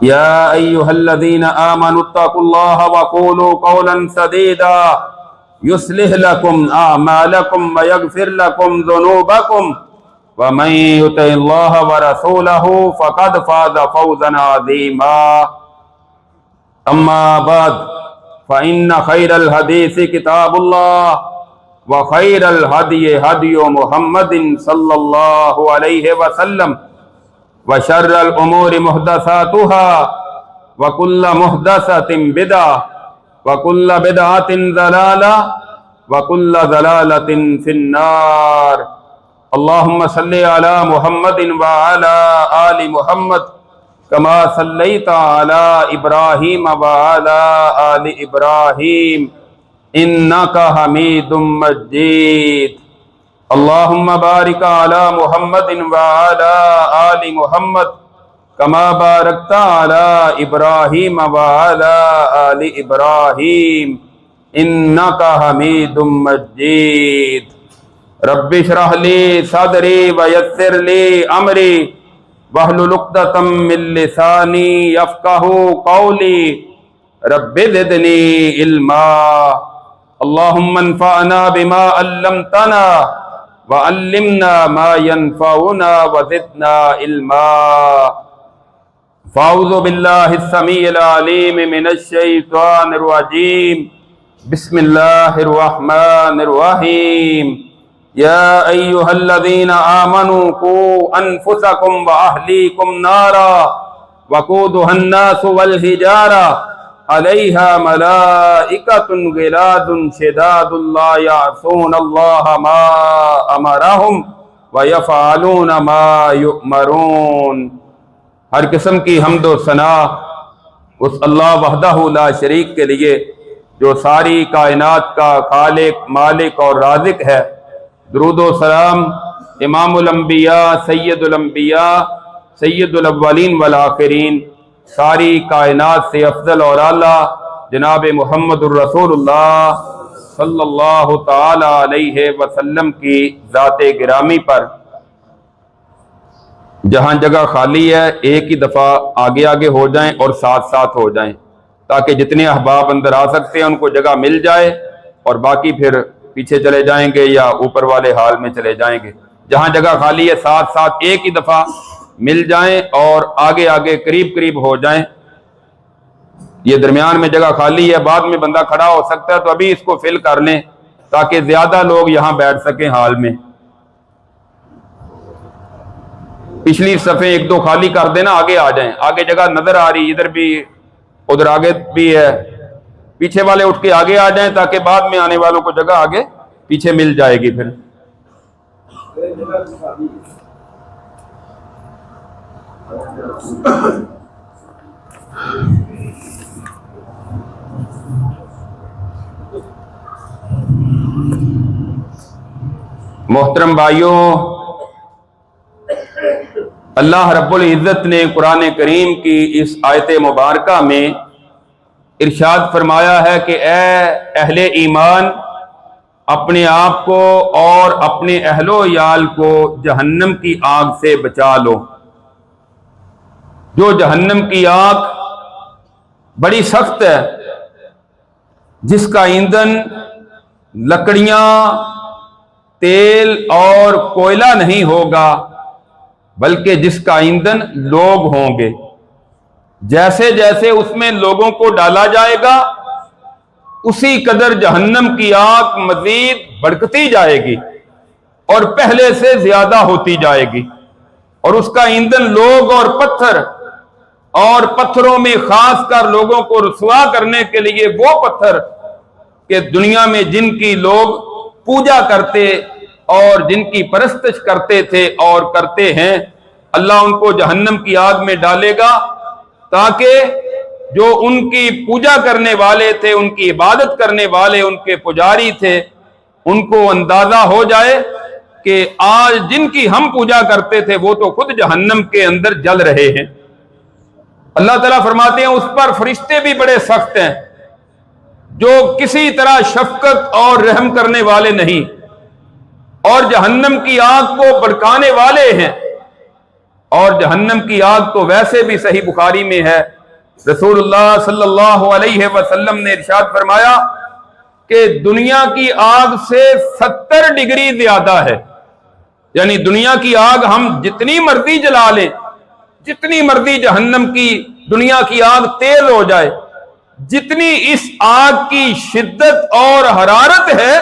يا أيها الذين آمنوا اتقوا الله وقولوا قولا سديدا يصلح لكم أعمالكم ويغفر لكم ذنوبكم ومن يطع الله ورسوله فقد فاز فوزا عظيما. أما بعد فإن خير الحديث كتاب الله وخير الهدي هدي محمد صلى الله عليه وسلم وشر الأمور محدثاتها وكل محدثة بدعة وكل بدعة ضلالة وكل ضلالة في النار. اللهم صل على محمد وعلى آل محمد كما صليت على إبراهيم وعلى آل إبراهيم إنك حميد مجيد. اللهم بارك على محمد وعلى آل محمد كما باركت على إبراهيم وعلى آل إبراهيم إنك حميد مجيد. رب اشرح لي صدري ويسر لي أمري واحلل عقدة من لساني يفقهوا قولي رب زدني علما. اللهم انفعنا بما علمتنا وعلمنا ما ينفعنا وزدنا علما. فاعوذ بالله السميع العليم من الشيطان الرجيم. بسم الله الرحمن الرحيم. يا أيها الذين آمنوا قوا أنفسكم وأهليكم نارا وقودها الناس والحجارة عليها ملائكة غلاظ شداد لا يعصون الله ما أمرهم ويفعلون ما يؤمرون. ہر قسم کی حمد و ثنا اس اللہ وحدہ لا شریک کے لیے جو ساری کائنات کا خالق، مالک اور رازق ہے. درود و سلام امام الانبیاء، سید الانبیاء، سید الاولین والآخرین، ساری کائنات سے افضل اور اعلیٰ جناب محمد الرسول اللہ صلی اللہ تعالی علیہ وسلم کی ذات گرامی پر. جہاں جگہ خالی ہے ایک ہی دفعہ آگے آگے ہو جائیں اور ساتھ ساتھ ہو جائیں تاکہ جتنے احباب اندر آ سکتے ہیں ان کو جگہ مل جائے اور باقی پھر پیچھے چلے جائیں گے یا اوپر والے حال میں چلے جائیں گے. جہاں جگہ خالی ہے ساتھ ساتھ ایک ہی دفعہ مل جائیں اور آگے آگے قریب قریب ہو جائیں. یہ درمیان میں جگہ خالی ہے، بعد میں بندہ کھڑا ہو سکتا ہے تو ابھی اس کو فل کر لیں تاکہ زیادہ لوگ یہاں بیٹھ سکیں حال میں. پچھلی صفحے ایک دو خالی کر دینا، آگے آ جائیں. آگے جگہ نظر آ رہی، ادھر بھی ادھر آگے بھی ہے. پیچھے والے اٹھ کے آگے آ جائیں تاکہ بعد میں آنے والوں کو جگہ آگے پیچھے مل جائے گی. پھر محترم بھائیوں، اللہ رب العزت نے قرآن کریم کی اس آیت مبارکہ میں ارشاد فرمایا ہے کہ اے اہل ایمان، اپنے آپ کو اور اپنے اہل و عیال کو جہنم کی آگ سے بچا لو. جو جہنم کی آگ بڑی سخت ہے، جس کا ایندھن لکڑیاں، تیل اور کوئلہ نہیں ہوگا بلکہ جس کا ایندھن لوگ ہوں گے. جیسے جیسے اس میں لوگوں کو ڈالا جائے گا اسی قدر جہنم کی آگ مزید بڑھتی جائے گی اور پہلے سے زیادہ ہوتی جائے گی. اور اس کا ایندھن لوگ اور پتھر، اور پتھروں میں خاص کر لوگوں کو رسوا کرنے کے لیے وہ پتھر کہ دنیا میں جن کی لوگ پوجا کرتے اور جن کی پرستش کرتے تھے اور کرتے ہیں، اللہ ان کو جہنم کی آگ میں ڈالے گا تاکہ جو ان کی پوجا کرنے والے تھے، ان کی عبادت کرنے والے، ان کے پجاری تھے، ان کو اندازہ ہو جائے کہ آج جن کی ہم پوجا کرتے تھے وہ تو خود جہنم کے اندر جل رہے ہیں. اللہ تعالیٰ فرماتے ہیں اس پر فرشتے بھی بڑے سخت ہیں جو کسی طرح شفقت اور رحم کرنے والے نہیں، اور جہنم کی آگ کو بھڑکانے والے ہیں. اور جہنم کی آگ تو ویسے بھی صحیح بخاری میں ہے، رسول اللہ صلی اللہ علیہ وسلم نے ارشاد فرمایا کہ دنیا کی آگ سے 70 ڈگری زیادہ ہے، یعنی دنیا کی آگ ہم جتنی مرضی جلا لیں، جتنی مرضی جہنم کی دنیا کی آگ تیز ہو جائے، جتنی اس آگ کی شدت اور حرارت ہے،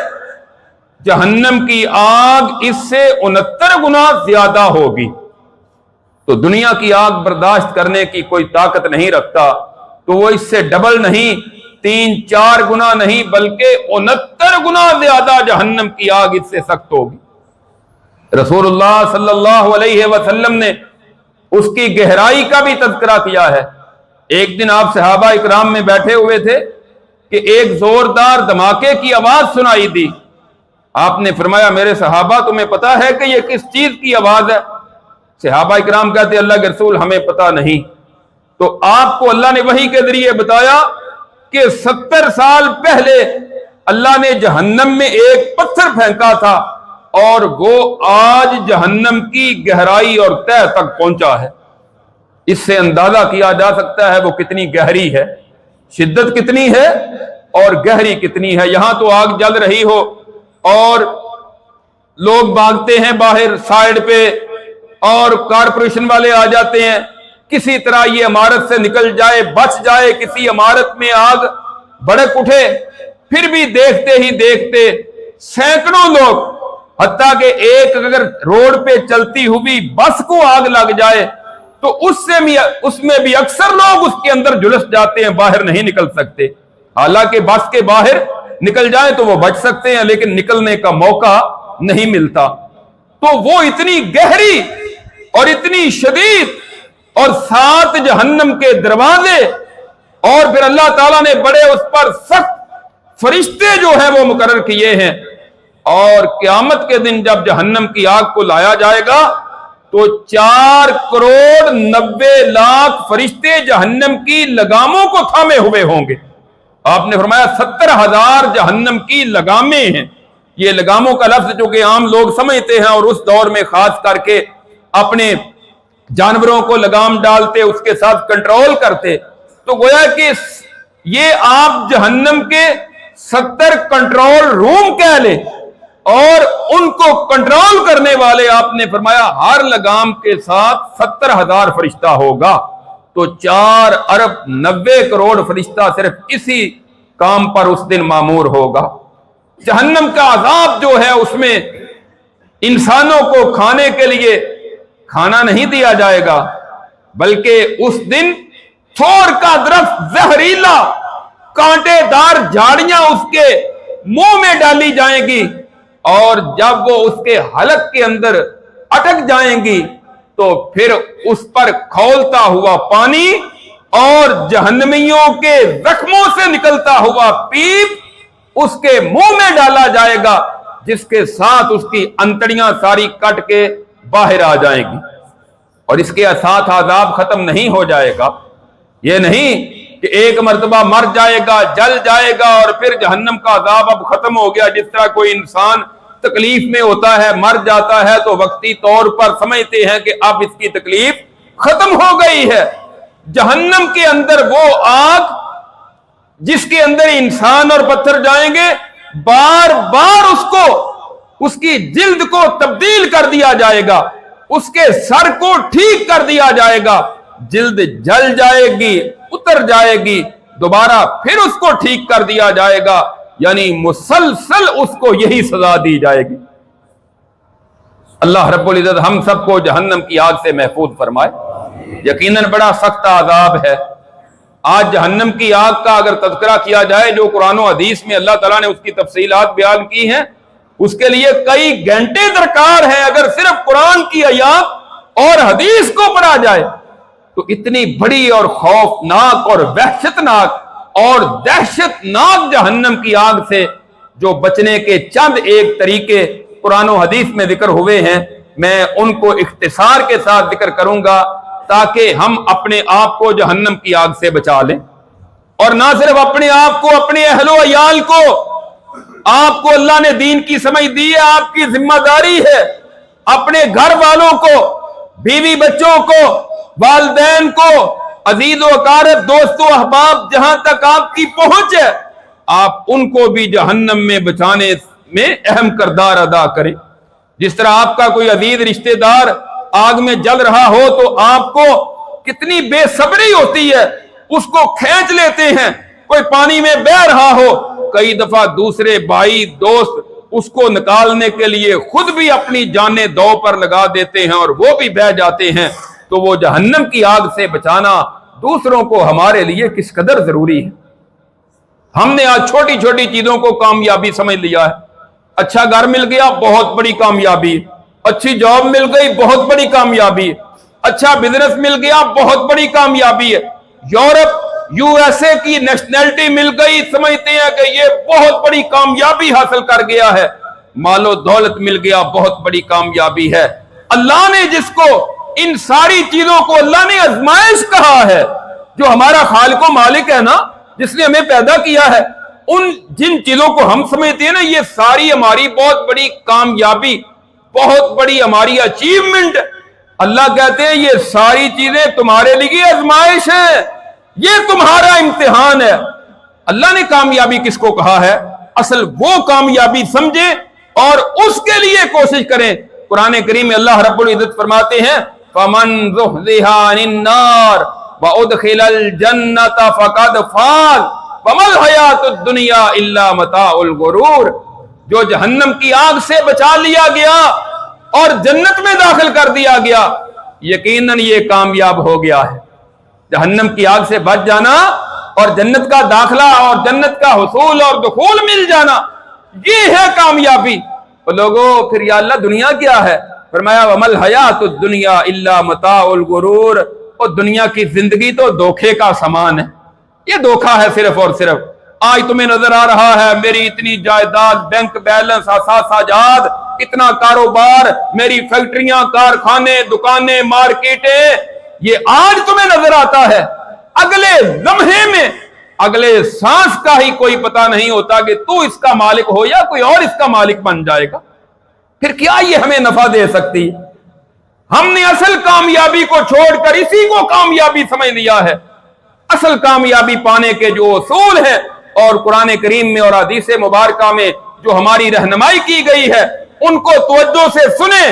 جہنم کی آگ اس سے 69 گنا زیادہ ہوگی۔ تو دنیا کی آگ برداشت کرنے کی کوئی طاقت نہیں رکھتا، تو وہ اس سے ڈبل نہیں، 3-4 گنا نہیں، بلکہ 69 گنا زیادہ جہنم کی آگ اس سے سخت ہوگی۔ رسول اللہ صلی اللہ علیہ وسلم نے اس کی گہرائی کا بھی تذکرہ کیا ہے۔ ایک دن آپ صحابہ اکرام میں بیٹھے ہوئے تھے کہ ایک زوردار دھماکے کی آواز سنائی دی۔ آپ نے فرمایا میرے صحابہ تمہیں پتا ہے کہ یہ کس چیز کی آواز ہے؟ صحابہ اکرام کہتے اللہ کے رسول ہمیں پتا نہیں۔ تو آپ کو اللہ نے وحی کے ذریعے بتایا کہ 70 سال پہلے اللہ نے جہنم میں ایک پتھر پھینکا تھا اور وہ آج جہنم کی گہرائی اور تہ تک پہنچا ہے۔ اس سے اندازہ کیا جا سکتا ہے وہ کتنی گہری ہے، شدت کتنی ہے اور گہری کتنی ہے۔ یہاں تو آگ جل رہی ہو اور لوگ بھاگتے ہیں باہر سائیڈ پہ اور کارپوریشن والے آ جاتے ہیں، کسی طرح یہ عمارت سے نکل جائے، بچ جائے، کسی عمارت میں آگ بھڑک اٹھے، پھر بھی دیکھتے ہی دیکھتے سینکڑوں لوگ، حتیٰ کہ ایک اگر روڈ پہ چلتی ہوئی بس کو آگ لگ جائے تو اس میں بھی اکثر لوگ اس کے اندر جلس جاتے ہیں، باہر نہیں نکل سکتے۔ حالانکہ بس کے باہر نکل جائیں تو وہ بچ سکتے ہیں، لیکن نکلنے کا موقع نہیں ملتا۔ تو وہ اتنی گہری اور اتنی شدید، اور 7 جہنم کے دروازے، اور پھر اللہ تعالیٰ نے بڑے اس پر سخت فرشتے جو ہیں وہ مقرر کیے ہیں۔ اور قیامت کے دن جب جہنم کی آگ کو لایا جائے گا تو 4 کروڑ 90 لاکھ فرشتے جہنم کی لگاموں کو تھامے ہوئے ہوں گے۔ آپ نے فرمایا 70,000 جہنم کی لگامیں ہیں۔ یہ لگاموں کا لفظ جو کہ عام لوگ سمجھتے ہیں، اور اس دور میں خاص کر کے اپنے جانوروں کو لگام ڈالتے، اس کے ساتھ کنٹرول کرتے، تو گویا کہ یہ آپ جہنم کے 70 کنٹرول روم کہہ لیں، اور ان کو کنٹرول کرنے والے آپ نے فرمایا ہر لگام کے ساتھ 70,000 فرشتہ ہوگا۔ تو 4 ارب 90 کروڑ فرشتہ صرف اسی کام پر اس دن مامور ہوگا۔ جہنم کا عذاب جو ہے اس میں انسانوں کو کھانے کے لیے کھانا نہیں دیا جائے گا، بلکہ اس دن تھور کا درخت زہریلا کانٹے دار جھاڑیاں اس کے منہ میں ڈالی جائیں گی، اور جب وہ اس کے حلق کے اندر اٹک جائیں گی تو پھر اس پر کھولتا ہوا پانی اور جہنمیوں کے زخموں سے نکلتا ہوا پیپ اس کے منہ میں ڈالا جائے گا، جس کے ساتھ اس کی انتڑیاں ساری کٹ کے باہر آ جائیں گی۔ اور اس کے ساتھ عذاب ختم نہیں ہو جائے گا۔ یہ نہیں کہ ایک مرتبہ مر جائے گا، جل جائے گا اور پھر جہنم کا عذاب اب ختم ہو گیا۔ جس طرح کوئی انسان تکلیف میں ہوتا ہے، مر جاتا ہے تو وقتی طور پر سمجھتے ہیں کہ اب اس کی تکلیف ختم ہو گئی ہے۔ جہنم کے اندر وہ آگ جس کے اندر انسان اور پتھر جائیں گے، بار بار اس کی جلد کو تبدیل کر دیا جائے گا، اس کے سر کو ٹھیک کر دیا جائے گا، جلد جل جائے گی، اتر جائے گی، دوبارہ پھر اس کو ٹھیک کر دیا جائے گا، یعنی مسلسل اس کو یہی سزا دی جائے گی۔ اللہ رب العزت ہم سب کو جہنم کی آگ سے محفوظ فرمائے۔ یقیناً بڑا سخت عذاب ہے۔ آج جہنم کی آگ کا اگر تذکرہ کیا جائے جو قرآن و حدیث میں اللہ تعالیٰ نے اس کی تفصیلات بیان کی ہیں، اس کے لیے کئی گھنٹے درکار ہے۔ اگر صرف قرآن کی آیات اور حدیث کو پڑھا جائے تو اتنی بڑی اور خوفناک اور وحشتناک اور دہشت ناک جہنم کی آگ سے جو بچنے کے چند ایک طریقے قرآن و حدیث میں ذکر ہوئے ہیں، میں ان کو اختصار کے ساتھ ذکر کروں گا تاکہ ہم اپنے آپ کو جہنم کی آگ سے بچا لیں، اور نہ صرف اپنے آپ کو، اپنے اہل و عیال کو۔ آپ کو اللہ نے دین کی سمجھ دی ہے، آپ کی ذمہ داری ہے اپنے گھر والوں کو बीवी बच्चों को, वालिदैन को, अजीज व अकारब, दोस्तों, अहबाब, जहां तक आपकी पहुंच है, आप उनको भी जहन्नम में बचाने में अहम किरदार अदा करें। जिस तरह आपका कोई अजीज रिश्तेदार आग में जल रहा हो तो आपको कितनी बेसब्री होती है, उसको खींच लेते हैं। कोई पानी में बह रहा हो, कई दफा दूसरे भाई दोस्त उसको निकालने के लिए खुद भी अपनी जानें दांव पर लगा देते हैं और वो भी बह जाते हैं। तो वो जहन्नम की आग से बचाना दूसरों को हमारे लिए किस कदर जरूरी है। हमने आज छोटी छोटी चीजों को कामयाबी समझ लिया है। अच्छा घर मिल गया, बहुत बड़ी कामयाबी। अच्छी जॉब मिल गई, बहुत बड़ी कामयाबी। अच्छा बिजनेस मिल गया, बहुत बड़ी कामयाबी है। यूरोप यूएसए की नेशनैलिटी मिल गई, समझते हैं कि ये बहुत बड़ी कामयाबी हासिल कर गया है। मालो दौलत मिल गया, बहुत बड़ी कामयाबी है। अल्लाह ने जिसको इन सारी चीजों को अल्लाह ने आजमाइश कहा है, जो हमारा खालिक व मालिक है ना, जिसने हमें पैदा किया है, उन जिन चीजों को हम समझते हैं ना ये सारी हमारी बहुत बड़ी कामयाबी, बहुत बड़ी हमारी अचीवमेंट, अल्लाह कहते हैं ये सारी चीजें तुम्हारे लिए आजमाइश है, ये तुम्हारा इम्तिहान है। अल्लाह ने कामयाबी किसको कहा है, असल वो कामयाबी समझे और उसके लिए कोशिश करें। कुरान करीम में अल्लाह रब्बुल इज्जत फरमाते हैं, फमन ज़ुहज़िहा अनिन नार व उदखिलल जन्नत फक़द फाज़ वमल हयातुद दुनिया इल्ला मताउल गुरूर। जो जहन्नम की आग से बचा लिया गया और जन्नत में दाखिल कर दिया गया, यकीनन ये कामयाब हो गया है। जहन्नम की आग से बच जाना और जन्नत का दाखिला और जन्नत का हुसूल और दुखूल मिल जाना, ये है कामयाबी। तो लोगों फिर या अल्लाह दुनिया क्या है? फरमाया वमल हयातुद दुनिया इल्ला मताउल गुरूर। और दुनिया की जिंदगी तो धोखे का सामान है, ये धोखा है सिर्फ और सिर्फ। आज तुम्हें नजर आ रहा है मेरी इतनी जायदाद, बैंक बैलेंस, आसाजाद, इतना कारोबार, मेरी फैक्ट्रियां, कारखाने, दुकानें, मार्केटें, ये आज तुम्हें नजर आता है। अगले लम्हे में, अगले सांस का ही कोई पता नहीं होता कि तू इसका मालिक हो या कोई और इसका मालिक बन जाएगा। फिर क्या ये हमें नफा दे सकती? हमने असल कामयाबी को छोड़कर इसी को कामयाबी समझ लिया है। असल कामयाबी पाने के जो उसूल है और कुरान करीम में और हदीस मुबारका में जो हमारी रहनुमाई की गई है, उनको तवज्जो से सुने,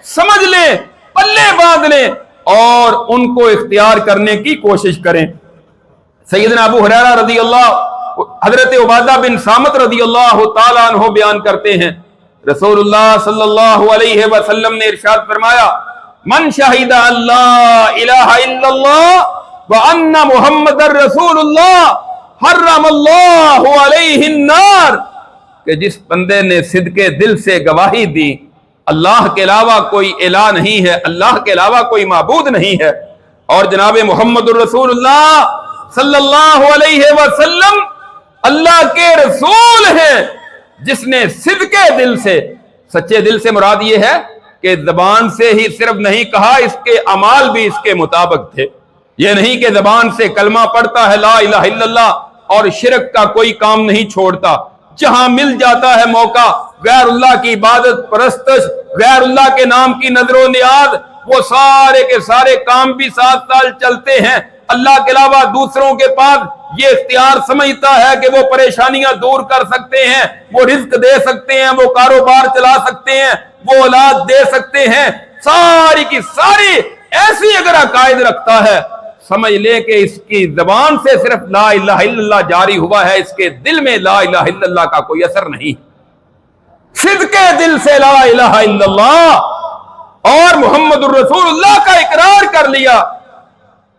समझ लें, पल्ले बांध लें और उनको इख्तियार करने की कोशिश करें। सैयदना अबू हुरैरा रज़ी अल्लाह, हजरत उबादा बिन सामित रज़ी अल्लाह तआला अन्हु बयान करते हैं, रसूलुल्लाह सल्लल्लाहु अलैहि वसल्लम ने इरशाद फरमाया, मन शहीदा अल्लाह इलाहा इल्लल्लाह व अन्ना मुहम्मदर रसूलुल्लाह हर्रमल्लाहु अलैहि नार। कि जिस बंदे ने सिद्के दिल से गवाही दी अल्लाह के अलावा कोई इलाह नहीं है, अल्लाह के अलावा कोई माबूद नहीं है, और जनाब मुहम्मदुर रसूलुल्लाह सल्लल्लाहु अलैहि वसल्लम अल्लाह के रसूल हैं, जिसने सिद्के दिल से, सच्चे दिल से मुराद ये है कि जबान से ही सिर्फ नहीं कहा, इसके अमाल भी इसके मुताबिक थे। ये नहीं कि जबान से कलमा पढ़ता है ला इलाहा इल्लल्लाह और शिरक का कोई काम नहीं छोड़ता। जहां मिल जाता है मौका गैरुल्लाह की इबादत परस्तश, गैरुल्लाह के नाम की नजरो नियाज, वो सारे के सारे काम भी 7 साल चलते हैं। अल्लाह के अलावा दूसरों के पास ये इख्तियार समझता है कि वो परेशानियां दूर कर सकते हैं, वो रिज्क दे सकते हैं, वो कारोबार चला सकते हैं, वो औलाद दे सकते हैं। सारी की सारी ऐसी अगर अकायद रखता है, समझ ले कि इसकी जबान से सिर्फ ला इलाहा इल्लल्लाह जारी हुआ है, इसके दिल में ला इलाहा इल्लल्लाह का कोई असर नहीं। सिद्के दिल से ला इलाहा इल्लल्लाह और मुहम्मदुर रसूलुल्लाह का इकरार कर लिया।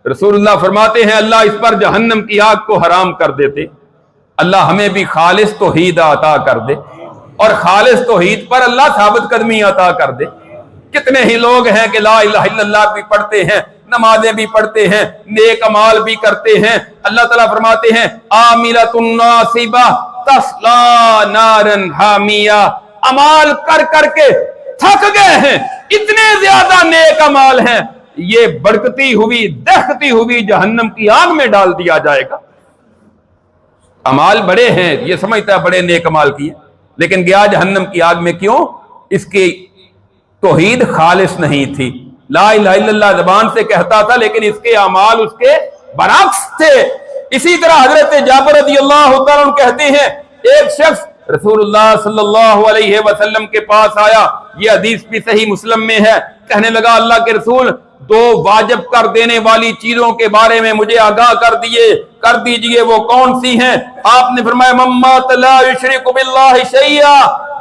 रसूलुल्लाह फरमाते हैं अल्लाह इस पर जहन्नम की आग को हराम कर देते। अल्लाह हमें भी खालिस तौहीद अता कर दे और खालिस तौहीद पर अल्लाह साबित कदमी अता कर दे। कितने ही लोग हैं कि ला इलाहा इल्लल्लाह भी पढ़ते हैं, नमाजें भी पढ़ते हैं, नेक अमाल भी करते हैं। अल्लाह ताला फरमाते हैं आमिलतुन नासिबा तस्ला नारन हामिया। अमाल कर करके थक गए हैं, इतने ज्यादा नेक अमाल हैं, ये बढ़ती हुई दहकती हुई जहन्नम की आग में डाल दिया जाएगा। अमाल बड़े हैं, ये समझता है बड़े नेक अमाल किए, लेकिन गया जहन्नम की आग में क्यों? इसकी तौहीद खालिस नहीं थी, لا الہ الا اللہ زبان سے کہتا تھا لیکن اس کے اعمال اس کے برعکس تھے۔ اسی طرح حضرت جابر رضی اللہ تعالیٰ عنہ کہتے ہیں ایک شخص رسول اللہ صلی اللہ علیہ وسلم کے پاس آیا، یہ حدیث بھی صحیح مسلم میں ہے، کہنے لگا اللہ کے رسول دو واجب کر دینے والی چیزوں کے بارے میں مجھے آگاہ کر دیجئے، وہ کون سی ہیں؟ آپ نے فرمایا من مات لا یشرک باللہ شیئا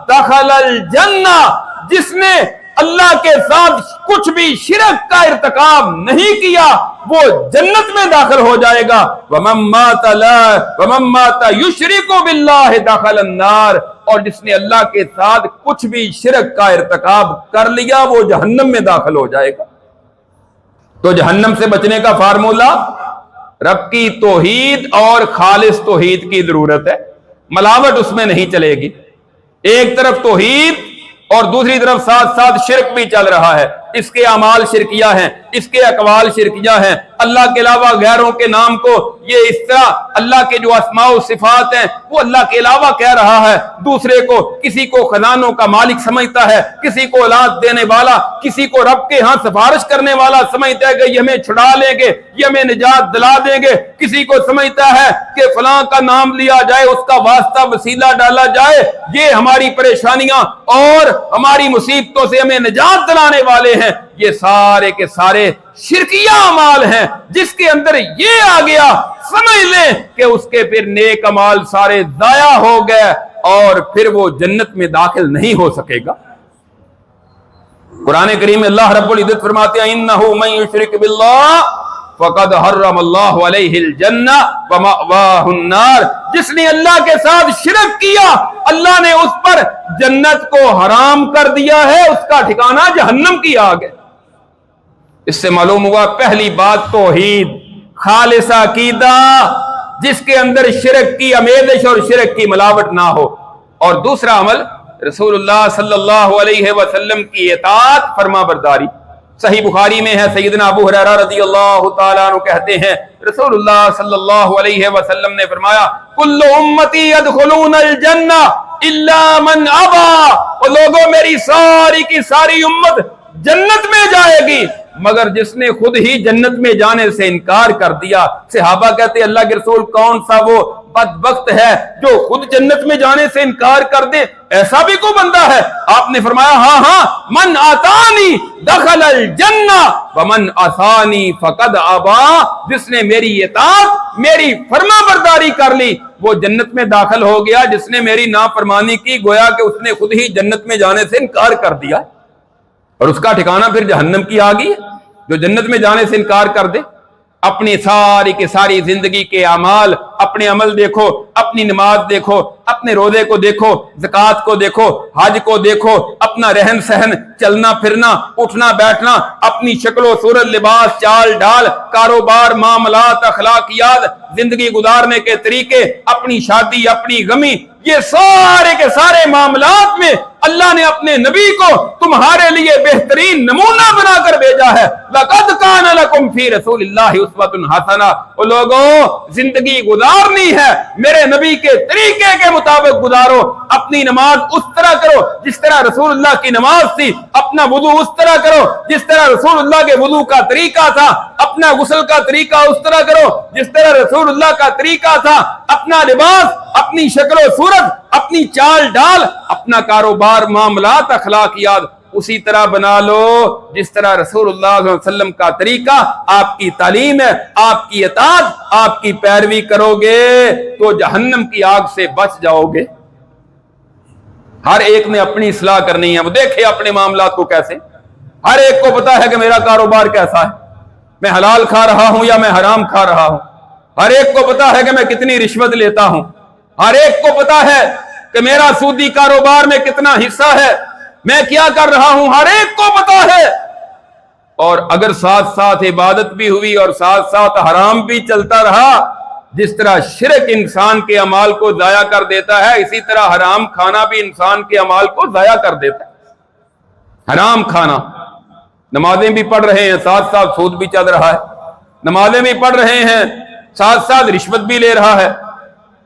دخل الجنہ، جس نے اللہ کے ساتھ کچھ بھی شرک کا ارتکاب نہیں کیا وہ جنت میں داخل ہو جائے گا۔ ومن مات یشرک باللہ دخل النار، اور جس نے اللہ کے ساتھ کچھ بھی شرک کا ارتکاب کر لیا وہ جہنم میں داخل ہو جائے گا۔ تو جہنم سے بچنے کا فارمولہ رب کی توحید اور خالص توحید کی ضرورت ہے، ملاوٹ اس میں نہیں چلے گی۔ ایک طرف توحید اور دوسری طرف ساتھ ساتھ شرک بھی چل رہا ہے، اس کے اعمال شرکیہ ہیں، اس کے اقوال شرکیہ ہیں، اللہ کے علاوہ غیروں کے نام کو یہ اس طرح اللہ کے جو اسماء و صفات ہیں وہ اللہ کے علاوہ کہہ رہا ہے، دوسرے کو کسی کو خزانوں کا مالک سمجھتا ہے، کسی کو اولاد دینے والا، کسی کو رب کے ہاں سفارش کرنے والا سمجھتا ہے کہ یہ ہمیں چھڑا لیں گے، یہ ہمیں نجات دلا دیں گے، کسی کو سمجھتا ہے کہ فلاں کا نام لیا جائے، اس کا واسطہ وسیلہ ڈالا جائے، یہ ہماری پریشانیاں اور ہماری مصیبتوں سے ہمیں نجات دلانے والے ہیں۔ یہ سارے کے سارے شرکیہ اعمال ہیں، جس کے اندر یہ آ گیا سمجھ لیں کہ اس کے پھر نیک اعمال سارے ضائع ہو گئے اور پھر وہ جنت میں داخل نہیں ہو سکے گا۔ قرآن کریم میں اللہ رب العزت فرماتے ہیں انہ من یشرک باللہ فقد حرم اللہ علیہ الجنہ ومأواہ النار، جس نے اللہ کے ساتھ شرک کیا اللہ نے اس پر جنت کو حرام کر دیا ہے، اس کا ٹھکانہ جہنم کی آگ ہے۔ اس سے معلوم ہوا پہلی بات توحید، خالص عقیدہ جس کے اندر شرک کی آمیزش اور شرک کی ملاوٹ نہ ہو، اور دوسرا عمل رسول اللہ صلی اللہ علیہ وسلم کی اطاعت، فرما برداری۔ صحیح بخاری میں ہے سیدنا ابو ہریرہ رضی اللہ تعالیٰ عنہ کہتے ہیں رسول اللہ صلی اللہ علیہ وسلم نے فرمایا کل امتی يدخلون الجنہ الا من ابا، اور لوگوں میری ساری کی ساری امت جنت میں جائے گی مگر جس نے خود ہی جنت میں جانے سے انکار کر دیا۔ صحابہ کہتے اللہ کے رسول کون سا وہ بدبخت ہے جو خود جنت میں جانے سے انکار کر دے؟ ایسا بھی کوئی بندہ ہے؟ آپ نے فرمایا ہاں من آتانی دخل الجنہ ومن عصانی فقد ابا، جس نے میری اطاعت میری فرما برداری کر لی وہ جنت میں داخل ہو گیا، جس نے میری نافرمانی کی گویا کہ اس نے خود ہی جنت میں جانے سے انکار کر دیا، اور اس کا ٹھکانہ پھر جہنم کی آگی ہے۔ جو جنت میں جانے سے انکار کر دے، اپنی ساری کی ساری زندگی کے اعمال، اپنے عمل دیکھو، اپنی نماز دیکھو، اپنے روزے کو دیکھو، زکوٰۃ کو دیکھو، حج کو دیکھو، اپنا رہن سہن، چلنا پھرنا، اٹھنا بیٹھنا، اپنی شکل و صورت، لباس، چال ڈال، کاروبار، معاملات، اخلاقیات، زندگی گزارنے کے طریقے، اپنی شادی، اپنی غمی، یہ سارے کے سارے معاملات میں اللہ نے اپنے نبی کو تمہارے لیے بہترین نمونہ بنا کر بھیجا ہے۔ لَقَدْ كَانَ لَكُمْ فِي رَسُولِ اللَّهِ أُسْوَةٌ حَسَنَةٌ، اور لوگوں زندگی گزارنی ہے میرے نبی کے طریقے کے مطابق گزارو، اپنی نماز اس طرح کرو جس طرح رسول اللہ کی نماز تھی، اپنا وضو اس طرح کرو جس طرح رسول اللہ کے وضو کا طریقہ تھا، اپنا غسل کا طریقہ اس طرح کرو جس طرح رسول اللہ کا طریقہ تھا، اپنا لباس، اپنی شکل و صورت، اپنی چال ڈال، اپنا کاروبار، معاملات، اخلاقیات اسی طرح بنا لو جس طرح رسول اللہ صلی اللہ علیہ وسلم کا طریقہ، آپ کی تعلیم ہے، آپ کی اطاعت، آپ کی پیروی کرو گے تو جہنم کی آگ سے بچ جاؤ گے۔ ہر ایک نے اپنی اصلاح کرنی ہے، وہ دیکھے اپنے معاملات کو کیسے، ہر ایک کو پتا ہے کہ میرا کاروبار کیسا ہے، میں حلال کھا رہا ہوں یا میں حرام کھا رہا ہوں، ہر ایک کو پتا ہے کہ میں کتنی رشوت لیتا ہوں، ہر ایک کو پتا ہے کہ میرا سودی کاروبار میں کتنا حصہ ہے، میں کیا کر رہا ہوں، ہر ایک کو پتا ہے۔ اور اگر ساتھ ساتھ عبادت بھی ہوئی اور ساتھ ساتھ حرام بھی چلتا رہا، جس طرح شرک انسان کے اعمال کو ضائع کر دیتا ہے اسی طرح حرام کھانا بھی انسان کے اعمال کو ضائع کر دیتا ہے۔ حرام کھانا، نمازیں بھی پڑھ رہے ہیں ساتھ ساتھ سود بھی چل رہا ہے، نمازیں بھی پڑھ رہے ہیں ساتھ ساتھ رشوت بھی لے رہا ہے،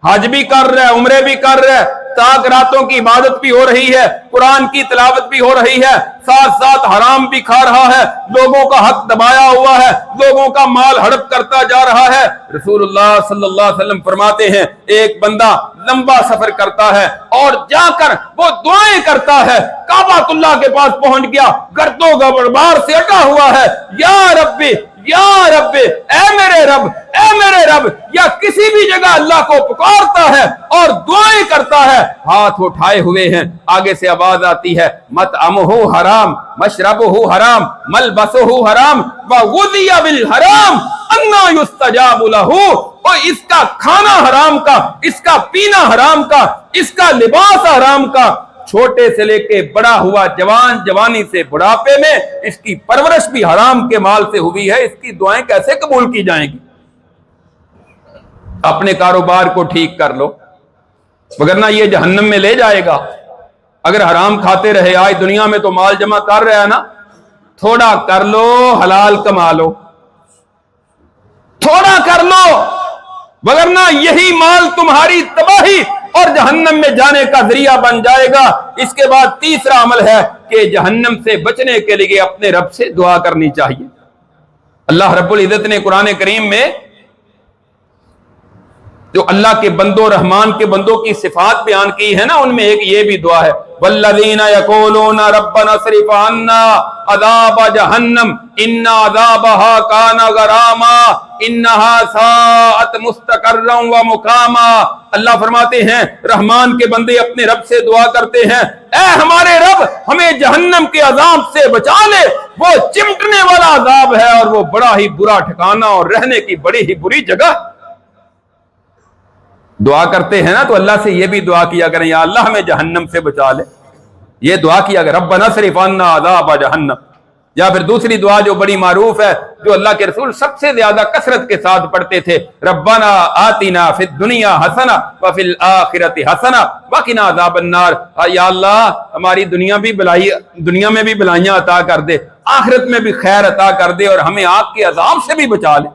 حج بھی کر رہا ہے، عمرے بھی کر رہا ہے، ताक रातों की इबादत भी हो रही है, कुरान की तिलावत भी हो रही है, साथ साथ हराम भी खा रहा है, लोगों का हक दबाया हुआ है, लोगों का माल हड़प करता जा रहा है। रसूलुल्लाह सल्लल्लाहु अलैहि वसल्लम फरमाते हैं, एक बंदा लंबा सफर करता है और जाकर वो दुआएं करता है, काबातुल्लाह के पास पहुंच गया, गर्दो गबरबार से अटा हुआ है, या रब्बी या रब्बी, ऐ मेरे रब, ऐ मेरे रब, या किसी भी जगह अल्लाह को पुकारता है और दुआएं करता है, हाथ उठाए हुए हैं। आगे से आवाज आती है, मत अमहु हराम मशरबहु हराम मलबसहु हराम व गुज़िया बिल हराम अन्ना युस्तजाबु लहू। और इसका खाना हराम का, इसका पीना हराम का, इसका लिबास हराम का, छोटे से लेके बड़ा हुआ, जवान जवानी से बुढ़ापे में, इसकी परवरिश भी हराम के माल से हुई है, इसकी दुआएं कैसे कबूल की जाएंगी? अपने कारोबार को ठीक कर लो, वगरना ये जहन्नम में ले जाएगा। अगर हराम खाते रहे, आज दुनिया में तो माल जमा कर रहा है ना, थोड़ा कर लो, हलाल कमा लो, थोड़ा कर लो, वगरना यही माल तुम्हारी तबाही और जहन्नम में जाने का जरिया बन जाएगा। इसके बाद तीसरा अमल है कि जहन्नम से बचने के लिए अपने रब से दुआ करनी चाहिए। अल्लाह रब्बुल इज्जत ने कुरान करीम में जो अल्लाह के बंदों, रहमान के बंदों की सिफात बयान की है ना, उनमें एक ये भी दुआ है, वल्लज़ीना यक़ूलूना रब्बना सरिफ़ अन्ना अज़ाब जहन्नम इन्ना अज़ाबहा काना गरामा इन्नहा साअत मुस्तक़र्रन व मुकामा। अल्लाह फरमाते हैं, रहमान के बंदे अपने रब से दुआ करते हैं, ऐ हमारे रब, हमें जहन्नम के अजाब से बचा ले, वो चिमटने वाला अजाब है और वो बड़ा ही बुरा ठिकाना और रहने की बड़ी ही बुरी जगह। दुआ करते हैं ना, तो अल्लाह से ये भी दुआ किया करें, या अल्लाह हमें जहन्नम से बचा ले, ये दुआ किया करें, रब्बना सरिफ़ अन्ना अज़ाब जहन्नम। या फिर दूसरी दुआ जो बड़ी मारूफ है, जो अल्लाह के रसूल सबसे ज्यादा कसरत के साथ पढ़ते थे, रब्बना आतिना फिद दुनिया हसना व फिल आखिरति हसना व क़िना अज़ाबन नार। या अल्लाह, हमारी दुनिया में भी भलाइयां अता कर दे, आखिरत में भी खैर अता कर दे और हमें आग के अजाब से भी बचा ले।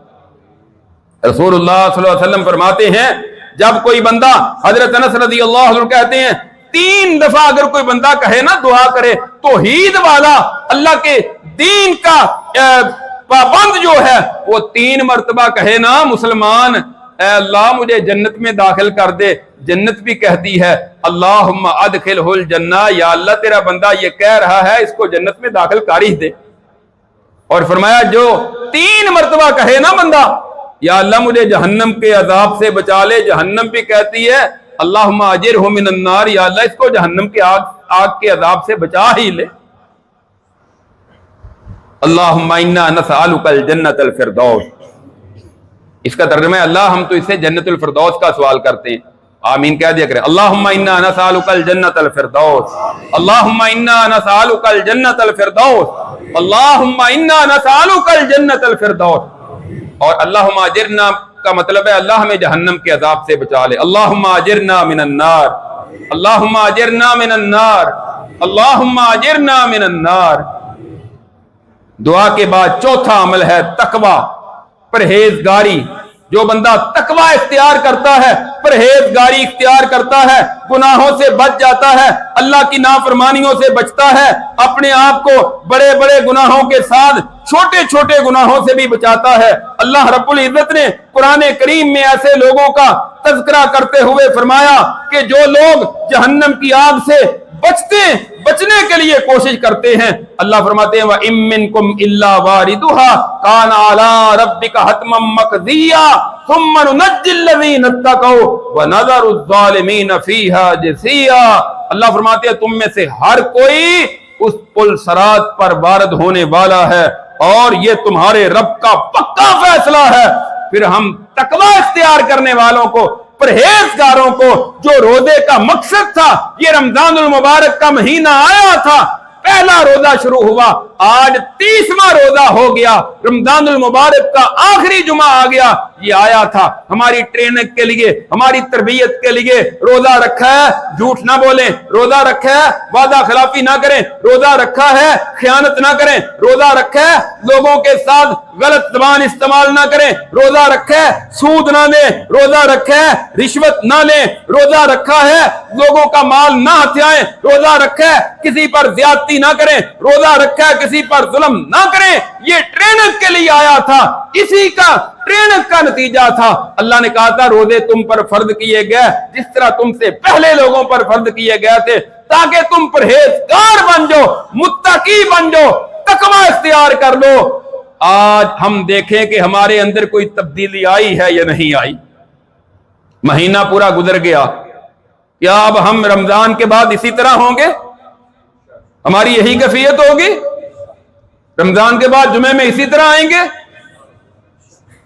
रसूलुल्लाह सल्लल्लाहु अलैहि वसल्लम फरमाते हैं, जब कोई बंदा, हजरत अनस रज़ियल्लाहु अन्हु कहते हैं, 3 दफा अगर कोई बंदा कहे ना, दुआ करे, तो ईद वाला अल्लाह के दीन का पाबंद जो है, वो 3 मर्तबा कहे ना, मुसलमान, ऐ अल्लाह मुझे जन्नत में दाखिल कर दे। जन्नत भी कहती है, अल्लाहुम्मा अदखिलहुल जन्नह, या अल्लाह तेरा बंदा ये कह रहा है, इसको जन्नत में दाखिल कर ही दे। और फरमाया, जो 3 मर्तबा कहे ना बंदा, या अल्लाह मुझे जहन्नम के अजाब से बचा ले, जहन्नम भी कहती है, अल्लाहुम्मा अजिरहु मिनन नार, या अल्लाह इसको जहन्नम के आग के अजाब से बचा ही ले। अल्लाहुम्मा इन्ना नसअलुकल जन्नतल फिरदौस, इसका तर्जुमा है, अल्लाह हम तो इससे जन्नतुल फिरदौस का सवाल करते हैं। आमीन कह दिया करें। अल्लाहुम्मा इन्ना नसअलुकल जन्नतल फिरदौस, अल्लाहुम्मा इन्ना नसअलुकल जन्नतल फिरदौस, अल्लाहुम्मा इन्ना नसअलुकल जन्नतल फिरदौस। और अल्लाहुम्मा अजिरना का मतलब है, अल्लाह हमें जहन्नम के अजाब से बचा ले। अल्लाहुम्मा अजिरना मिनन नार, अल्लाहुम्मा अजिरना मिनन नार, अल्लाहुम्मा अजिरना मिनन नार। दुआ के बाद चौथा अमल है तकवा, परहेजगारी। जो बंदा तकवा इख्तियार करता है, परहेजगारी इख्तियार करता है, गुनाहों से बच जाता है, अल्लाह की नाफरमानियों से बचता है, अपने आप को बड़े बड़े गुनाहों के साथ छोटे छोटे गुनाहों से भी बचाता है। अल्लाह रब्बुल इज्जत ने कुरान करीम में ऐसे लोगों का तज़किरा करते हुए फरमाया कि जो लोग जहन्नम की आग से बचने के लिए कोशिश करते हैं, अल्लाह फरमाते हैं, व इम मिनकुम इल्ला वारिदुहा कान अला रब्बिका हतमम मक़दिया सुम्मा नुनज्जिल लज़ीना तक़ौ व नज़रु ज़ालिमीन फ़ीहा जसिया। अल्लाह फरमाते हैं, तुम में से हर कोई उस पुल सरात पर वारद होने वाला है और ये तुम्हारे रब का पक्का फैसला है। फिर हम तकवा इख्तियार करने वालों को, परहेजगारों को, जो रोजे का मकसद था, ये रमजानुल मुबारक का महीना आया था, पहला रोजा शुरू हुआ, आज 30वां रोजा हो गया, रमजानुल मुबारक का आखिरी जुमा आ गया, ये आया था हमारी ट्रेनिंग के लिए, हमारी तरबियत के लिए। रोजा रखा है, झूठ ना बोलें, रोजा रखा है, वादा खिलाफी ना करें, रोजा रखा है, खयानत ना करें, रोजा रखा है, लोगों के साथ गलत जबान इस्तेमाल ना करें, रोजा रखा है सूद ना ले, रोजा रखा है रिश्वत ना ले, रोजा रखा है लोगों का माल ना हथियाएं, रोजा रखा है किसी पर ज्यादती ना करें, रोजा रखा है किसी पर जुल्म ना करें। ये ट्रेनिंग के लिए आया था, इसी का ट्रेनिंग का नतीजा था। अल्लाह ने कहा था रोजे तुम पर फर्ज किए गए जिस तरह तुमसे पहले लोगों पर फर्ज किए गए थे, ताकि तुम परहेजगार बन जाओ, मुत्तकी बन जाओ, तकवा इख्तियार कर लो। आज हम देखें कि हमारे अंदर कोई तब्दीली आई है या नहीं आई। महीना पूरा गुजर गया, क्या अब हम रमजान के बाद इसी तरह होंगे? हमारी यही कैफियत होगी? रमजान के बाद जुमे में इसी तरह आएंगे?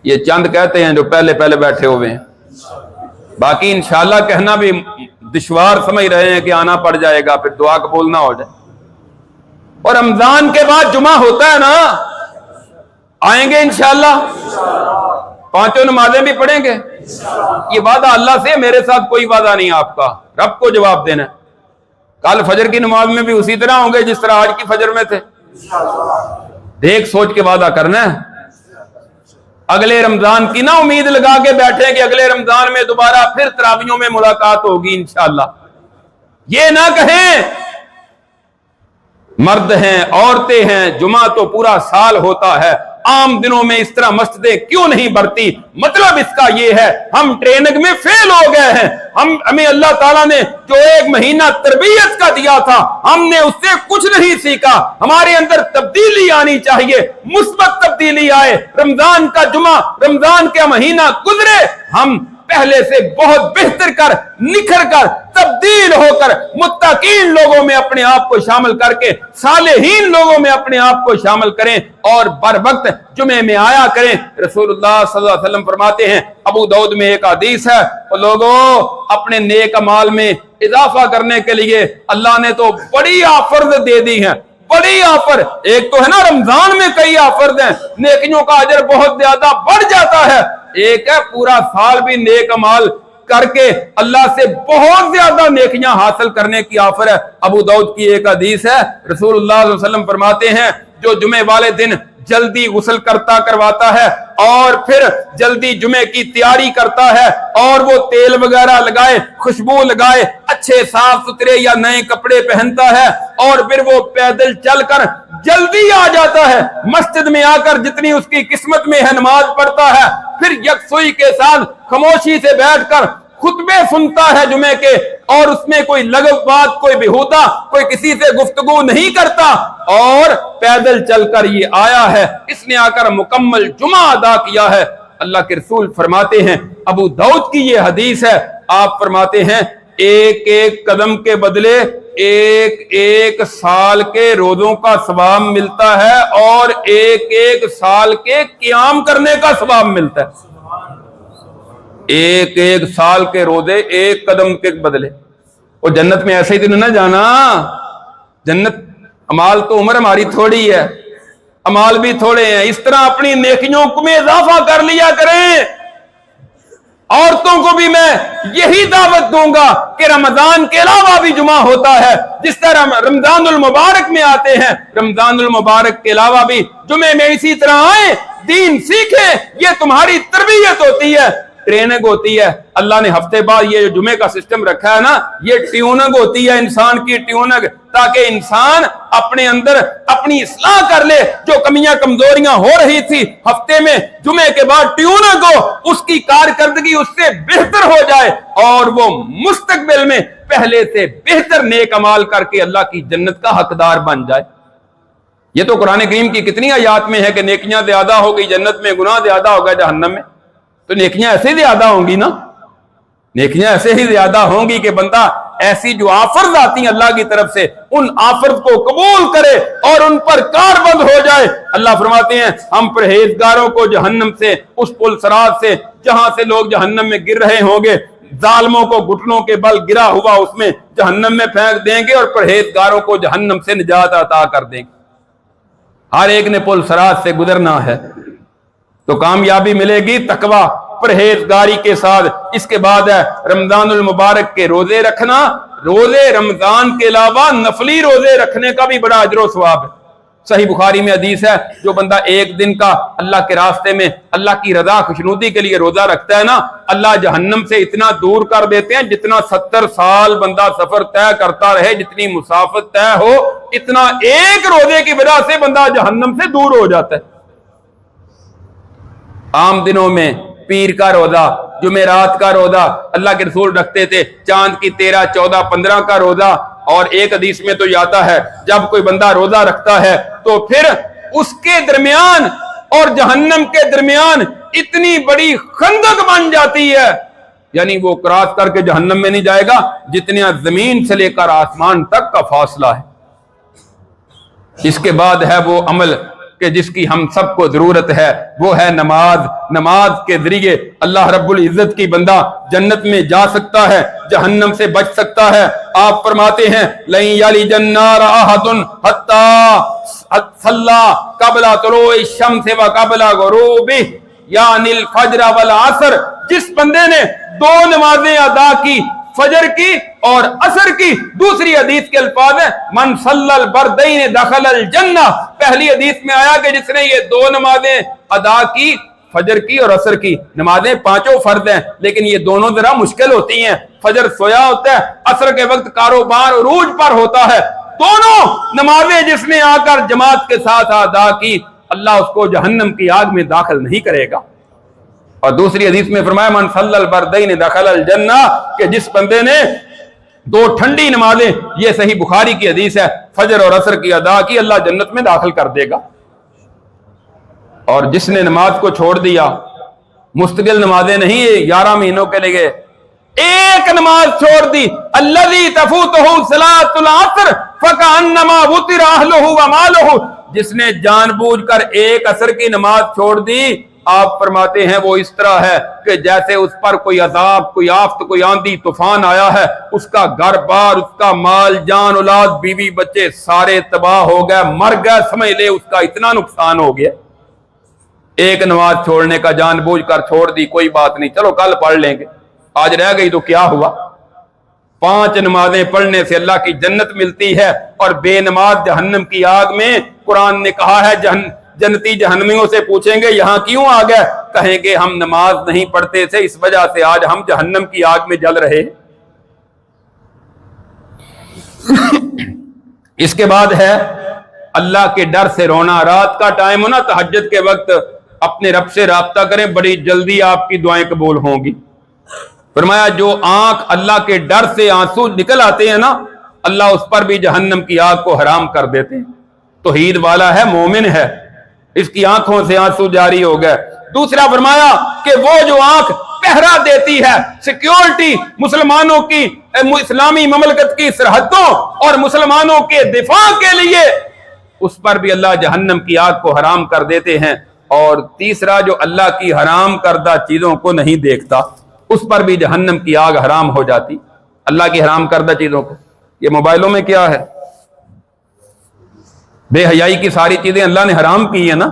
ये चंद कहते हैं जो पहले पहले बैठे हुए हैं, बाकी इंशाल्लाह कहना भी दुश्वार समझ रहे हैं कि आना पड़ जाएगा, फिर दुआ कबूल ना हो जाए। और रमजान के बाद जुमा होता है ना, आएंगे इंशाल्लाह, पांचों नमाजें भी पढ़ेंगे। ये वादा अल्लाह से, मेरे साथ कोई वादा नहीं आपका, रब को जवाब देना। कल फजर की नमाज में भी उसी तरह होंगे जिस तरह आज की फजर में थे। देख सोच के वादा करना है। अगले रमजान की ना उम्मीद लगा के बैठे कि अगले रमजान में दोबारा फिर तरावियों में मुलाकात होगी इंशाल्लाह। ये ना कहें मर्द हैं औरतें हैं, जुमा तो पूरा साल होता है, आम दिनों में इस तरह मस्जिदें क्यों नहीं भरती? मतलब इसका ये है हम ट्रेनिंग में फेल हो गए हैं। हमें अल्लाह ताला ने जो एक महीना तरबियत का दिया था, हमने उससे कुछ नहीं सीखा। हमारे अंदर तब्दीली आनी चाहिए, मुस्बत तब्दीली आए। रमजान का जुमा, रमजान का महीना गुजरे, हम पहले से बहुत बेहतर कर, निखर कर, तब्दील होकर मुत्तकीन लोगों में अपने आप को शामिल करके सालेहीन लोगों में अपने आप को शामिल करें और बर वक्त जुमे में आया करें। रसूलुल्लाह सल्लल्लाहु अलैहि वसल्लम फरमाते हैं, अबू दाऊद में एक हदीस है, तो लोगों अपने नेक अमाल में इजाफा करने के लिए अल्लाह ने तो बड़ी ऑफर दे दी है, बड़ी ऑफर। एक तो है ना रमजान में कई ऑफर हैं, नेकियों का अजर बहुत ज्यादा बढ़ जाता है। एक है पूरा साल भी नेक अमाल करके अल्लाह से बहुत ज्यादा नेकियां हासिल करने की ऑफर है। अबू दाऊद की एक हदीस है, रसूलुल्लाह सल्लल्लाहु अलैहि वसल्लम फरमाते हैं, जो जुमे वाले दिन जल्दी गुस्ल करवाता है और फिर जल्दी जुमे की तैयारी करता है और वो तेल वगैरह लगाए, खुशबू लगाए, अच्छे साफ सुथरे या नए कपड़े पहनता है और फिर वो पैदल चलकर जल्दी आ जाता है, मस्जिद में आकर जितनी उसकी किस्मत में है नमाज पढ़ता है, फिर यकसुई के साथ खामोशी से बैठकर खुतबे सुनता है जुमे के, और उसमें कोई लगव बात, कोई बेहुदा, कोई किसी से गुफ्तगू नहीं करता और पैदल चलकर ये आया है, इसने आकर मुकम्मल जुमा अदा किया है। अल्लाह के रसूल फरमाते हैं, अबू दाऊद की ये हदीस है, आप फरमाते हैं एक एक कदम के बदले एक एक साल के रोजों का सवाब मिलता है और एक एक साल के क़ियाम करने का सवाब मिलता है। एक एक साल के रोजे एक कदम के बदले। और जन्नत में ऐसे ही दिन ना जाना, जन्नत अमाल तो उम्र हमारी थोड़ी है, अमाल भी थोड़े हैं, इस तरह अपनी नेकियों में इजाफा कर लिया करें। औरतों को भी मैं यही दावत दूंगा कि रमजान के अलावा भी जुमा होता है, जिस तरह रमजानुल मुबारक में आते हैं, रमजानुल मुबारक के अलावा भी जुमे में इसी तरह आए, दीन सीखे। ये तुम्हारी तरबियत होती है, ट्रेनिंग होती है। अल्लाह ने हफ्ते बाद ये जो जुमे का सिस्टम रखा है ना, ये ट्यूनिंग होती है, इंसान की ट्यूनिंग, ताकि इंसान अपने अंदर अपनी इस्लाह कर ले। जो कमियां कमजोरियां हो रही थी हफ्ते में, जुमे के बाद ट्यूनिंग हो, उसकी कारकर्दगी उससे बेहतर हो जाए और वो मुस्तकबिल में पहले से बेहतर नेक अमाल करके अल्लाह की जन्नत का हकदार बन जाए। ये तो कुरान करीम की कितनी आयात में है कि नेकियां ज्यादा हो गई जन्नत में, गुनाह ज्यादा होगा जहन्नम में। तो नेकियां ऐसे ज्यादा होंगी ना, नेकियां ऐसे ही ज्यादा होंगी कि बंदा ऐसी जो ऑफर्स आती हैं अल्लाह की तरफ से, उन ऑफर्स को कबूल करे और उन पर कारबंद हो जाए। अल्लाह फरमाते हैं, हम परहेजगारों को जहन्नम से, उस पुल सरात से जहां से लोग जहन्नम में गिर रहे होंगे, जालिमों को घुटनों के बल गिरा हुआ उसमें जहन्नम में फेंक देंगे और परहेजगारों को जहन्नम से निजात अता कर देंगे। हर एक ने पुल सरात से गुजरना है, तो कामयाबी मिलेगी तकवा परहेजगारी के साथ। इसके बाद है रमजानुल मुबारक के रोजे रखना। रोजे रमजान के अलावा नफली रोजे रखने का भी बड़ा अजर सवाब है। صحیح بخاری میں حدیث ہے جو بندہ ایک دن کا اللہ کے راستے میں اللہ کی رضا خوشنودی کے لیے روزہ رکھتا ہے نا، اللہ جہنم سے اتنا دور کر دیتے ہیں جتنا 70 سال بندہ سفر طے کرتا رہے، جتنی مسافت طے ہو اتنا ایک روزے کی وجہ سے بندہ جہنم سے دور ہو جاتا ہے۔ عام دنوں میں پیر کا روزہ، جمعرات کا روزہ اللہ کے رسول رکھتے تھے، چاند کی 13، 14، 15 کا روزہ، اور ایک حدیث میں تو یہ آتا ہے جب کوئی بندہ روزہ رکھتا ہے تو پھر اس کے درمیان اور جہنم کے درمیان اتنی بڑی خندق بن جاتی ہے، یعنی وہ کراس کر کے جہنم میں نہیں جائے گا جتنا زمین سے لے کر آسمان تک کا فاصلہ ہے۔ اس کے بعد ہے وہ عمل کہ جس کی ہم سب کو ضرورت ہے، وہ ہے نماز۔ نماز کے ذریعے اللہ رب العزت کی بندہ جنت میں جا سکتا ہے، جہنم سے بچ سکتا ہے۔ آپ فرماتے ہیں لَن يَلِجَ النَّارَ أَحَدٌ حَتَّى صَلَّى قَبْلَ طُلُوعِ الشَّمْسِ وَقَبْلَ غُرُوبِهَا یعنی الفجر والعصر، جس بندے نے 2 نمازیں ادا کی، فجر کی اور عصر کی، دوسری حدیث کے الفاظ ہیں من صلی البردین دخل الجنہ۔ پہلی حدیث میں آیا کہ جس نے یہ 2 نمازیں ادا کی، فجر کی اور عصر کی، نمازیں 5 فرض ہیں لیکن یہ دونوں ذرا مشکل ہوتی ہیں، فجر سویا ہوتا ہے، عصر کے وقت کاروبار عروج پر ہوتا ہے، دونوں نمازیں جس نے آ کر جماعت کے ساتھ ادا کی اللہ اس کو جہنم کی آگ میں داخل نہیں کرے گا۔ اور دوسری حدیث میں فرمایا من صلی البردین دخل الجنہ، کہ جس بندے نے 2 ٹھنڈی نمازیں، یہ صحیح بخاری کی حدیث ہے، فجر اور عصر کی ادا کی اللہ جنت میں داخل کر دے گا۔ اور جس نے نماز کو چھوڑ دیا، مستقل نمازیں نہیں 11 مہینوں کے لیے، ایک نماز چھوڑ دی، الذی تفوتہ صلاۃ العصر فکأنما وطر اہلہ ومالہ، جس نے جان بوجھ کر ایک عصر کی نماز چھوڑ دی، آپ فرماتے ہیں وہ اس طرح ہے کہ جیسے اس پر کوئی عذاب، کوئی آفت، کوئی آندھی طوفان آیا ہے، اس کا گھر بار، اس کا مال جان اولاد بیوی بچے سارے تباہ ہو گئے، مر گئے، سمجھ لے اس کا اتنا نقصان ہو گیا۔ ایک نماز چھوڑنے کا جان بوجھ کر چھوڑ دی، کوئی بات نہیں، چلو کل پڑھ لیں گے، آج رہ گئی تو کیا ہوا۔ 5 نمازیں پڑھنے سے اللہ کی جنت ملتی ہے، اور بے نماز جہنم کی آگ میں۔ قرآن نے کہا ہے جنتی جہنمیوں سے پوچھیں گے یہاں کیوں آ گئے، کہیں گے ہم نماز نہیں پڑھتے تھے، اس وجہ سے آج ہم جہنم کی آگ میں جل رہے۔ اس کے بعد ہے اللہ کے ڈر سے رونا۔ رات کا ٹائم ہو نا، تہجد کے وقت اپنے رب سے رابطہ کریں، بڑی جلدی آپ کی دعائیں قبول ہوں گی۔ فرمایا جو آنکھ اللہ کے ڈر سے آنسو نکل آتے ہیں نا، اللہ اس پر بھی جہنم کی آگ کو حرام کر دیتے ہیں۔ توحید والا ہے، مومن ہے، اس کی آنکھوں سے آنسو جاری ہو گئے۔ دوسرا فرمایا کہ وہ جو آنکھ پہرا دیتی ہے، سیکیورٹی مسلمانوں کی، اسلامی مملکت کی سرحدوں اور مسلمانوں کے دفاع کے لیے، اس پر بھی اللہ جہنم کی آگ کو حرام کر دیتے ہیں۔ اور تیسرا جو اللہ کی حرام کردہ چیزوں کو نہیں دیکھتا، اس پر بھی جہنم کی آگ حرام ہو جاتی۔ اللہ کی حرام کردہ چیزوں کو، یہ موبائلوں میں کیا ہے، بے حیائی کی ساری چیزیں اللہ نے حرام کی ہیں نا۔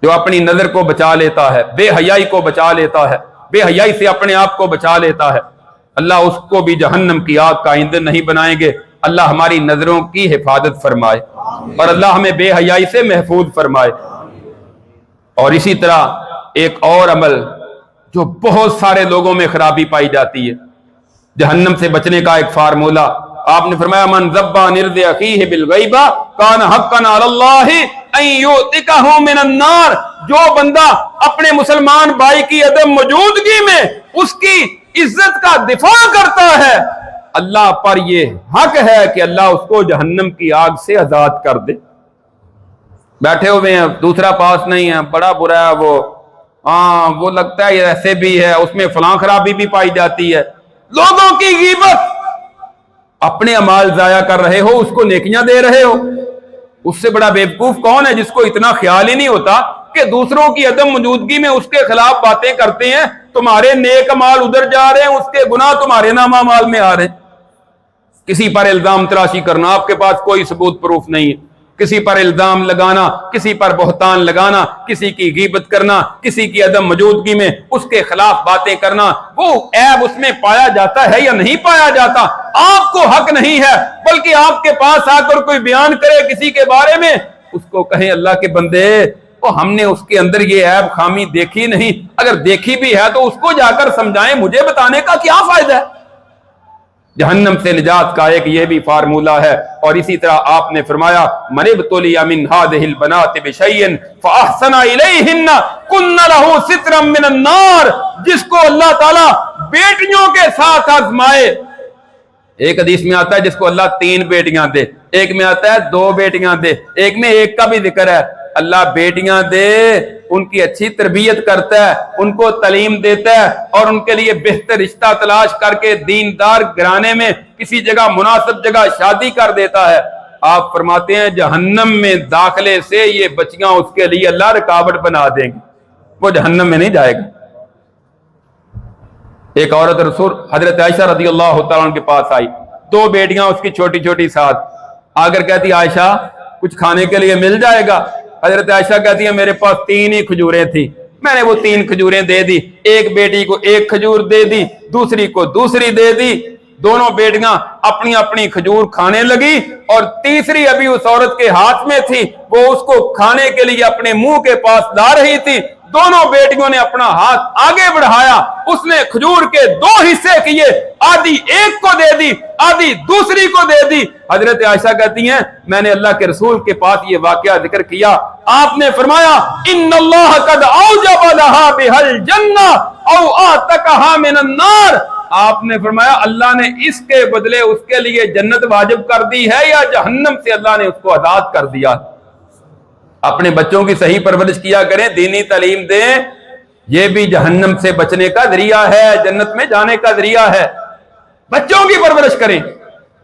جو اپنی نظر کو بچا لیتا ہے، بے حیائی کو بچا لیتا ہے، بے حیائی سے اپنے آپ کو بچا لیتا ہے، اللہ اس کو بھی جہنم کی آگ کا ایندھن نہیں بنائیں گے۔ اللہ ہماری نظروں کی حفاظت فرمائے اور اللہ ہمیں بے حیائی سے محفوظ فرمائے۔ اور اسی طرح ایک اور عمل جو بہت سارے لوگوں میں خرابی پائی جاتی ہے، جہنم سے بچنے کا ایک فارمولہ آپ نے فرمایا من ذبّ عن عرض اخیہ بالغیب کان حقا علی اللہ ان یؤتکہ من النار، جو بندہ اپنے مسلمان بھائی کی عدم موجودگی میں اس کی عزت کا دفاع کرتا ہے، اللہ پر یہ حق ہے کہ اللہ اس کو جہنم کی آگ سے آزاد کر دے۔ بیٹھے ہوئے ہیں، دوسرا پاس نہیں ہے، بڑا برا ہے وہ لگتا ہے یہ ایسے بھی ہے، اس میں فلاں خرابی بھی پائی جاتی ہے، لوگوں کی غیبت، اپنے اعمال ضائع کر رہے ہو، اس کو نیکیاں دے رہے ہو۔ اس سے بڑا بیوقوف کون ہے جس کو اتنا خیال ہی نہیں ہوتا کہ دوسروں کی عدم موجودگی میں اس کے خلاف باتیں کرتے ہیں، تمہارے نیک اعمال ادھر جا رہے ہیں، اس کے گناہ تمہارے نام اعمال میں آ رہے ہیں۔ کسی پر الزام تراشی کرنا، آپ کے پاس کوئی ثبوت پروف نہیں ہے، किसी पर इल्जाम लगाना, किसी पर बहतान लगाना, किसी की गीबत करना, किसी की अदम मौजूदगी में उसके खिलाफ बातें करना, वो ऐब उसमें पाया जाता है या नहीं पाया जाता, आपको हक नहीं है। बल्कि आपके पास आकर कोई बयान करे किसी के बारे में, उसको कहें अल्लाह के बंदे, तो हमने उसके अंदर ये ऐब खामी देखी नहीं, अगर देखी भी है तो उसको जाकर समझाएं, मुझे बताने का क्या फायदा है। जहन्नम से निजात का एक ये भी फार्मूला है। और इसी तरह आपने फरमाया मनिबतुलिया मिन हादिहिल बनाति बिशैइन फअहसना इलैहिन्ना कुन्ना लहू सित्रम मिनन नार, जिसको अल्लाह ताला बेटियों के साथ आजमाए। एक हदीस में आता है जिसको अल्लाह 3 बेटियां दे, एक में आता है 2 बेटियां दे, एक में एक का भी जिक्र है। अल्लाह बेटियां दे, उनकी अच्छी तरबियत करता है, उनको तालीम देता है और उनके लिए बेहतर रिश्ता तलाश करके दीनदार घराने में किसी जगह मुनासिब जगह शादी कर देता है। आप फरमाते हैं जहन्नम में दाखिले से ये बच्चियां उसके लिए अल्लाह रुकावट बना देंगे, वो जहन्नम में नहीं जाएगा। एक औरत रसूल हजरत आयशा रज़ी अल्लाह तआला अन्हा के पास आई, 2 बेटियां उसकी छोटी छोटी साथ, आकर कहती आयशा कुछ खाने के लिए मिल जाएगा। हजरत आयशा कहती है मेरे पास 3 ही खजूरें थी, मैंने वो 3 खजूरें दे दी, एक बेटी को 1 खजूर दे दी, दूसरी को दूसरी दे दी। दोनों बेटियां अपनी अपनी खजूर खाने लगी और तीसरी अभी उस औरत के हाथ में थी, वो उसको खाने के लिए अपने मुंह के पास ला रही थी। दोनों बेटियों ने अपना हाथ आगे बढ़ाया, उसने खजूर के 2 हिस्से किए, आधी एक को दे दी, आधी दूसरी को दे दी। हजरत आयशा कहती हैं मैंने अल्लाह के रसूल के पास ये वाकया जिक्र किया, आपने फरमाया इन्नल्लाह कद औजब लहा बिहल जन्नह औ आतकहा मिनन नार। आपने फरमाया अल्लाह ने इसके बदले उसके लिए जन्नत वाजिब कर दी है या जहन्नम से अल्लाह ने उसको आजाद कर दिया। अपने बच्चों की सही परवरिश किया करें, दीनी तालीम दें, यह भी जहन्नम से बचने का जरिया है, जन्नत में जाने का जरिया है। बच्चों की परवरिश करें।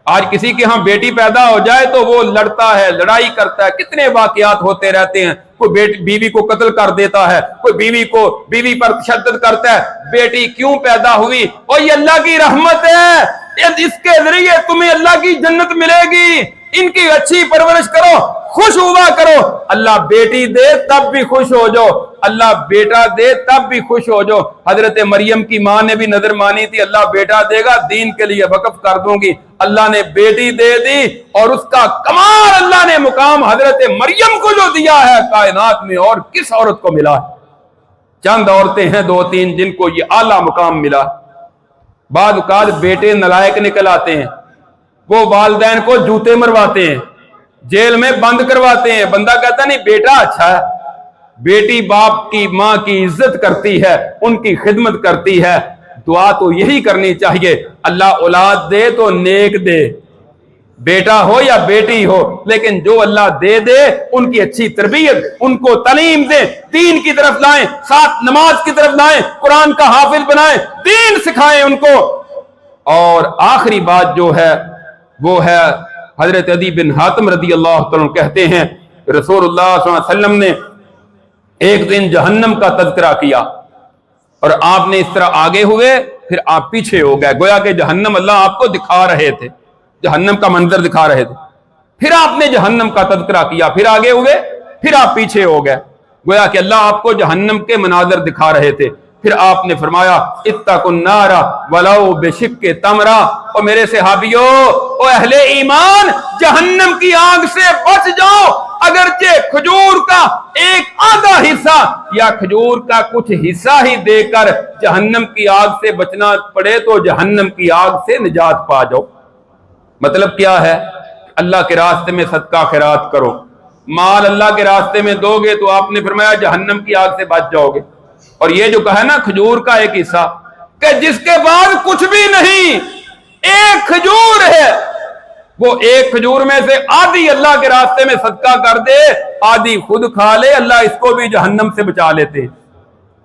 आज किसी के यहाँ बेटी पैदा हो जाए तो वो लड़ता है, लड़ाई करता है, कितने वाकयात होते रहते हैं। कोई बीवी को कत्ल कर देता है, कोई बीवी पर तशद्दुद करता है। बेटी क्यों पैदा हुई? और ये अल्लाह की रहमत है, इसके जरिए तुम्हें अल्लाह की जन्नत मिलेगी। इनकी अच्छी परवरिश करो, खुश हुआ करो। अल्लाह बेटी दे तब भी खुश हो जाओ, अल्लाह बेटा दे तब भी खुश हो जाओ। हजरत मरियम की मां ने भी नजर मानी थी, अल्लाह बेटा देगा दीन के लिए वक्फ कर दूंगी। अल्लाह ने बेटी दे दी और उसका कमाल अल्लाह ने मुकाम हजरत मरियम को जो दिया है कायनात में और किस औरत को मिला? चंद औरतें हैं 2-3 जिनको ये आला मुकाम मिला। बाद औकात बेटे नलायक निकल आते हैं, वो वालिदैन को जूते मरवाते हैं, जेल में बंद करवाते हैं। बंदा कहता नहीं बेटा अच्छा है। बेटी बाप की मां की इज्जत करती है, उनकी खिदमत करती है। दुआ तो यही करनी चाहिए, अल्लाह औलाद दे तो नेक दे, बेटा हो या बेटी हो, लेकिन जो अल्लाह दे दे उनकी अच्छी तरबियत, उनको तालीम दे, दीन की तरफ लाएं, साथ नमाज की तरफ लाएं, कुरान का हाफिज बनाएं, दीन सिखाएं उनको। और आखिरी बात जो है वो है हजरत अदी बिन हातिम रज़ी अल्लाह तआला कहते हैं रसूलुल्लाह सल्लल्लाहु अलैहि वसल्लम ने एक दिन जहन्नम का तज़किरा किया और आपने इस तरह आगे हुए, फिर आप पीछे हो गए, गोया कि जहन्नम अल्लाह आपको दिखा रहे थे, जहन्नम का मंजर दिखा रहे थे। फिर आपने जहन्नम का तज़किरा किया, फिर आगे हुए, फिर आप पीछे हो गए, गोया कि अल्लाह आपको जहन्नम के मनाजर दिखा रहे थे। फिर आपने फरमाया इत्तकुन नारा वलाउ बिशिक्के तमरा, और मेरे सहाबियो, ओ अहले ईमान, जहन्नम की आग से बच जाओ, अगरचे खजूर का एक आधा हिस्सा या खजूर का कुछ हिस्सा ही देकर जहन्नम की आग से बचना पड़े तो जहन्नम की आग से निजात पा जाओ। मतलब क्या है? अल्लाह के रास्ते में सदका खैरात करो, माल अल्लाह के रास्ते में दोगे तो आपने फरमाया जहन्नम की आग से बच जाओगे। और ये जो कहा ना खजूर का एक हिस्सा, कि जिसके बाद कुछ भी नहीं, एक खजूर है, वो एक खजूर में से आधी अल्लाह के रास्ते में सदका कर दे, आधी खुद खा ले, अल्लाह इसको भी जहन्नम से बचा लेते।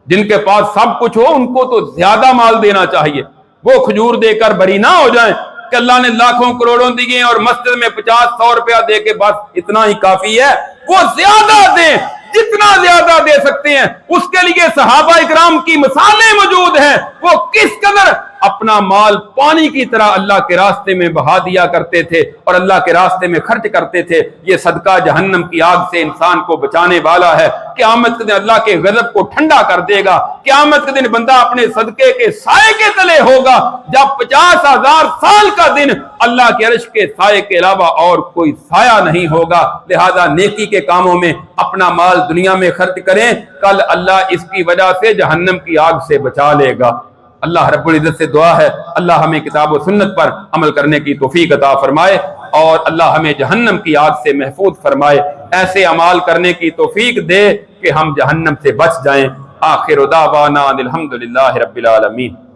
जिनके पास सब कुछ हो उनको तो ज्यादा माल देना चाहिए, वो खजूर देकर बरी ना हो जाए कि अल्लाह ने लाखों करोड़ों दिए और मस्जिद में 50-100 रुपया दे के बस इतना ही काफी है। वो ज्यादा दें, जितना ज्यादा दे सकते हैं। उसके लिए सहाबा इकराम की मिसालें मौजूद हैं, वो किस कदर اپنا مال پانی کی طرح اللہ کے راستے میں بہا دیا کرتے تھے اور اللہ کے راستے میں خرچ کرتے تھے۔ یہ صدقہ جہنم کی آگ سے انسان کو بچانے والا ہے۔ قیامت کے دن اللہ کے غضب کو ٹھنڈا کر دے گا۔ قیامت کے دن بندہ اپنے صدقے کے سائے کے تلے ہوگا، جب 50,000 سال کا دن اللہ کے عرش کے سائے کے علاوہ اور کوئی سایہ نہیں ہوگا۔ لہذا نیکی کے کاموں میں اپنا مال دنیا میں خرچ کریں، کل اللہ اس کی وجہ سے جہنم کی آگ سے بچا لے گا۔ اللہ رب العزت سے دعا ہے اللہ ہمیں کتاب و سنت پر عمل کرنے کی توفیق عطا فرمائے اور اللہ ہمیں جہنم کی آگ سے محفوظ فرمائے، ایسے اعمال کرنے کی توفیق دے کہ ہم جہنم سے بچ جائیں۔ آخر دعوانا الحمدللہ رب العالمین۔